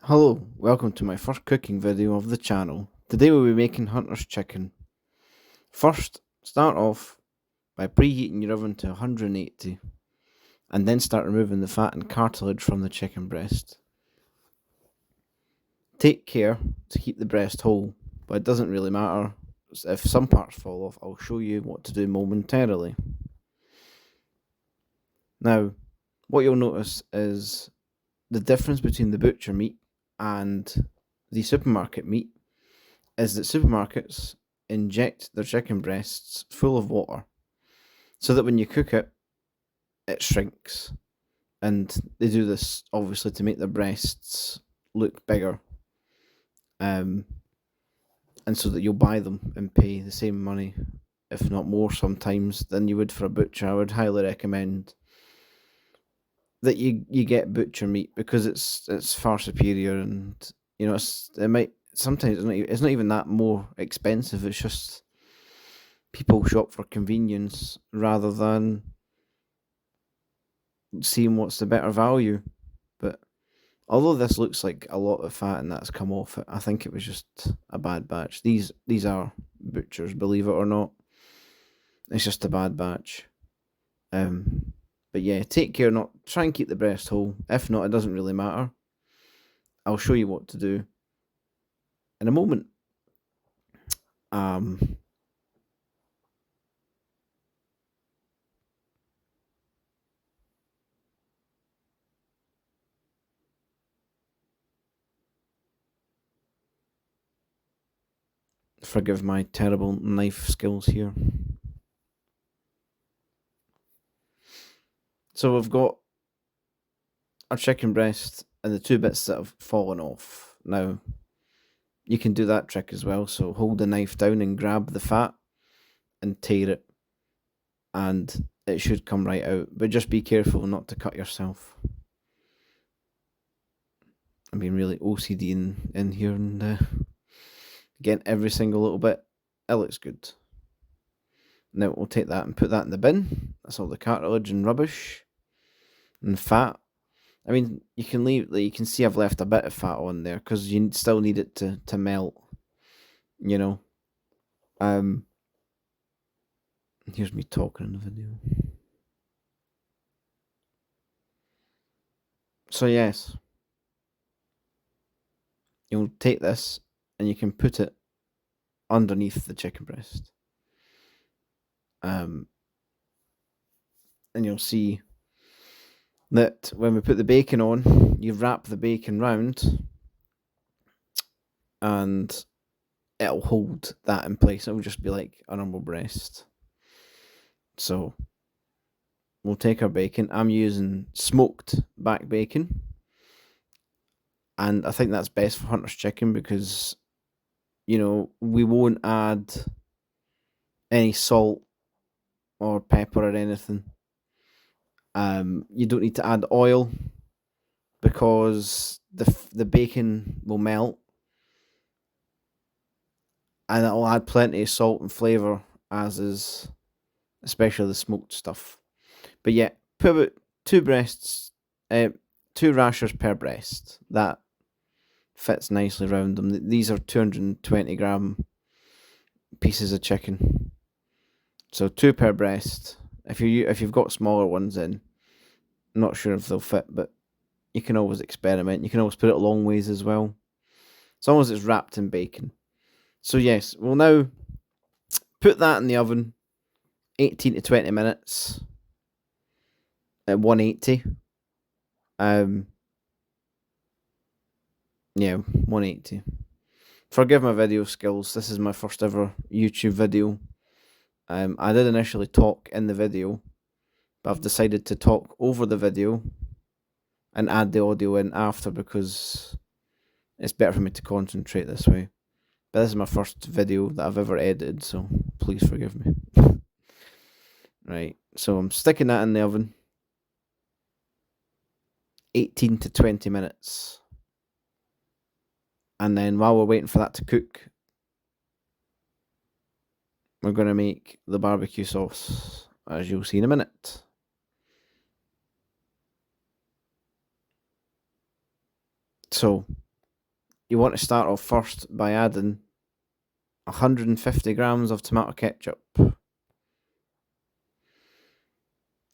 Hello, welcome to my first cooking video of the channel. Today we'll be making Hunter's chicken. First, start off by preheating your oven to 180 and then start removing the fat and cartilage from the chicken breast. Take care to keep the breast whole, but it doesn't really matter. If some parts fall off, I'll show you what to do momentarily. Now, what you'll notice is the difference between the butcher meat and the supermarket meat is that supermarkets inject their chicken breasts full of water so that when you cook it, it shrinks. And they do this obviously to make their breasts look bigger. And so that you'll buy them and pay the same money, if not more sometimes, than you would for a butcher. I would highly recommend that you get butcher meat because it's far superior, and sometimes it's not even that more expensive. It's just people shop for convenience rather than seeing what's the better value. But although this looks like a lot of fat and that's come off it, I think it was just a bad batch. These are butchers, believe it or not. It's just a bad batch. But yeah, take care not try and keep the breast whole. If not, it doesn't really matter. I'll show you what to do in a moment. Forgive my terrible knife skills here. So we've got our chicken breast and the two bits that have fallen off. Now, you can do that trick as well. So hold the knife down and grab the fat and tear it, and it should come right out. But just be careful not to cut yourself. I'm being really OCD in here and getting every single little bit. It looks good. Now we'll take that and put that in the bin. That's all the cartilage and rubbish and fat. I mean, you can leave. You can see I've left a bit of fat on there because you still need it to melt. You know. Here's me talking in the video. So yes, you'll take this and you can put it underneath the chicken breast. And you'll see that when we put the bacon on, you wrap the bacon round and it'll hold that in place. It'll just be like a normal breast. So we'll take our bacon. I'm using smoked back bacon, and I think that's best for Hunter's chicken because, we won't add any salt or pepper or anything. You don't need to add oil because the bacon will melt, and it'll add plenty of salt and flavour, as is especially the smoked stuff. But yeah, put about two rashers per breast. That fits nicely around them. These are 220 gram pieces of chicken, so 2 per breast. If you've got smaller ones in, I'm not sure if they'll fit, but you can always experiment. You can always put it long ways as well, as long as it's wrapped in bacon. So yes, we'll now put that in the oven, 18 to 20 minutes at 180. 180. Forgive my video skills. This is my first ever YouTube video. I did initially talk in the video, but I've decided to talk over the video and add the audio in after because it's better for me to concentrate this way. But this is my first video that I've ever edited, so please forgive me. Right, so I'm sticking that in the oven, 18 to 20 minutes. And then while we're waiting for that to cook, we're going to make the barbecue sauce, as you'll see in a minute. So, you want to start off first by adding 150 grams of tomato ketchup.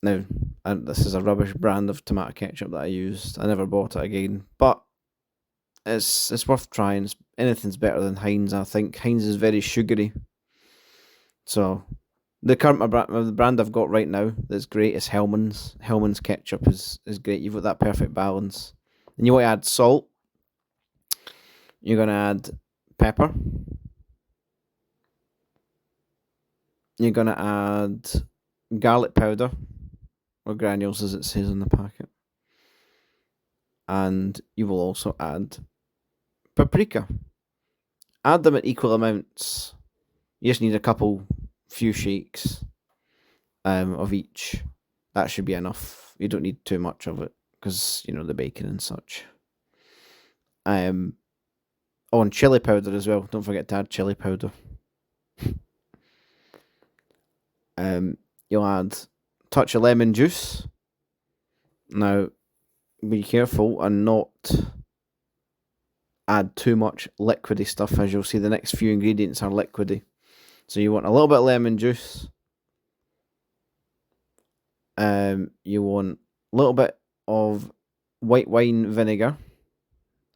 Now, this is a rubbish brand of tomato ketchup that I used. I never bought it again, but it's worth trying. Anything's better than Heinz. I think Heinz is very sugary. So the brand I've got right now that's great is Hellmann's. Hellmann's ketchup is great. You've got that perfect balance. And you want to add salt. You're going to add pepper. You're going to add garlic powder, or granules as it says on the packet. And you will also add paprika. Add them at equal amounts. You just need few shakes of each. That should be enough. You don't need too much of it because, the bacon and such. And chili powder as well. Don't forget to add chili powder. You'll add a touch of lemon juice. Now, be careful and not add too much liquidy stuff, as you'll see the next few ingredients are liquidy. So you want a little bit of lemon juice. You want a little bit of white wine vinegar.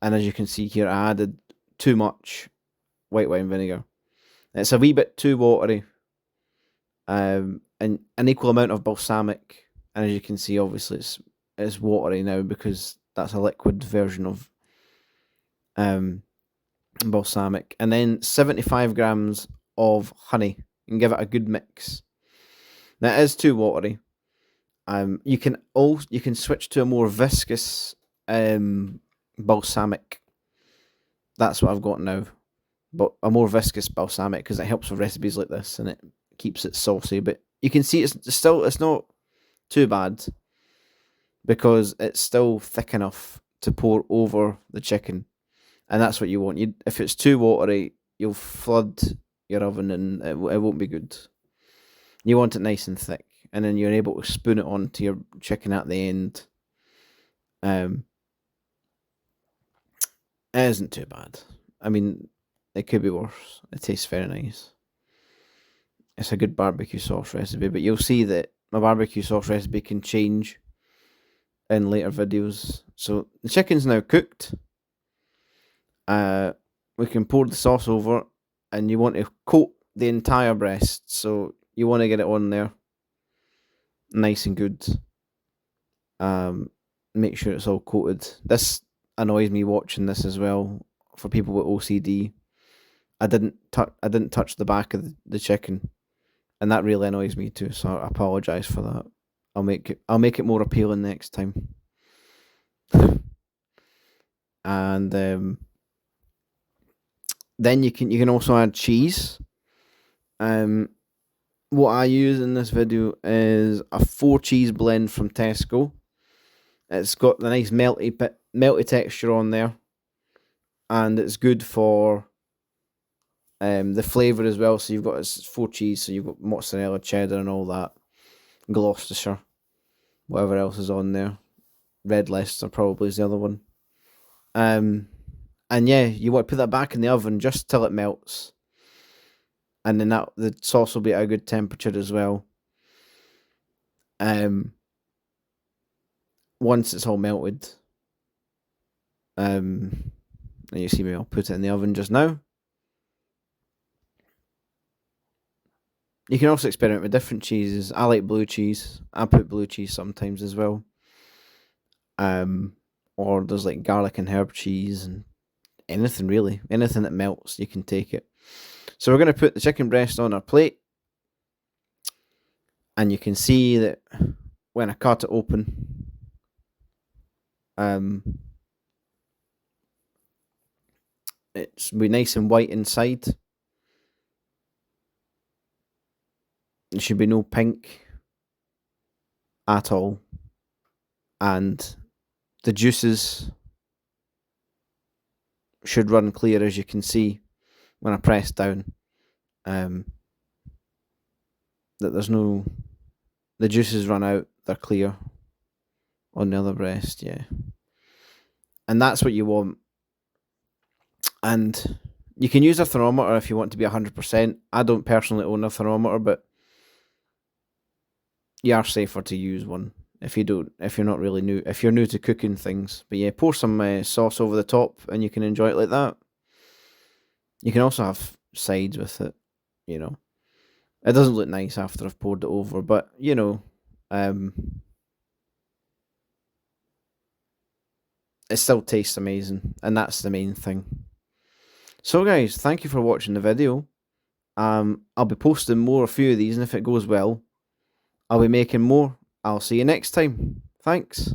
And as you can see here, I added too much white wine vinegar. It's a wee bit too watery. And an equal amount of balsamic. And as you can see, obviously it's watery now because that's a liquid version of balsamic. And then 75 grams of honey and give it a good mix. Now it is too watery. You can switch to a more viscous balsamic. That's what I've got now, but a more viscous balsamic because it helps with recipes like this and it keeps it saucy. But you can see it's not too bad because it's still thick enough to pour over the chicken, and that's what you want. If it's too watery, you'll flood your oven and it won't be good. You want it nice and thick, and then you're able to spoon it onto your chicken at the end. It isn't too bad. I mean, it could be worse. It tastes very nice. It's a good barbecue sauce recipe, but you'll see that my barbecue sauce recipe can change in later videos. So the chicken's now cooked. We can pour the sauce over, and you want to coat the entire breast. So you want to get it on there nice and good. Make sure it's all coated. This annoys me watching this as well. For people with OCD, I didn't touch the back of the chicken, and that really annoys me too. So I apologize for that. I'll make it more appealing next time. And then you can also add cheese. What I use in this video is a 4 cheese blend from Tesco. It's got the nice melty texture on there, and it's good for the flavour as well. So you've got 4 cheese, so you've got mozzarella, cheddar, and all that. Gloucestershire, whatever else is on there. Red Leicester probably is the other one. And yeah, you want to put that back in the oven just till it melts, and then the sauce will be at a good temperature as well. Once it's all melted, and you see me, I'll put it in the oven just now. You can also experiment with different cheeses. I like blue cheese. I put blue cheese sometimes as well. Or there's like garlic and herb cheese and anything really. Anything that melts, you can take it. So we're going to put the chicken breast on our plate. And you can see that when I cut it open, it's be nice and white inside. There should be no pink at all. And the juices should run clear, as you can see when I press down. That the juices run out, they're clear on the other breast, yeah. And that's what you want. And you can use a thermometer if you want to be 100%. I don't personally own a thermometer, but you are safer to use one if you're not really new, if you're new to cooking things. But yeah, pour some sauce over the top and you can enjoy it like that. You can also have sides with it, you know. It doesn't look nice after I've poured it over, but um, it still tastes amazing, and that's the main thing. So, guys, thank you for watching the video. I'll be posting more a few of these, and if it goes well, I'll be making more. I'll see you next time. Thanks.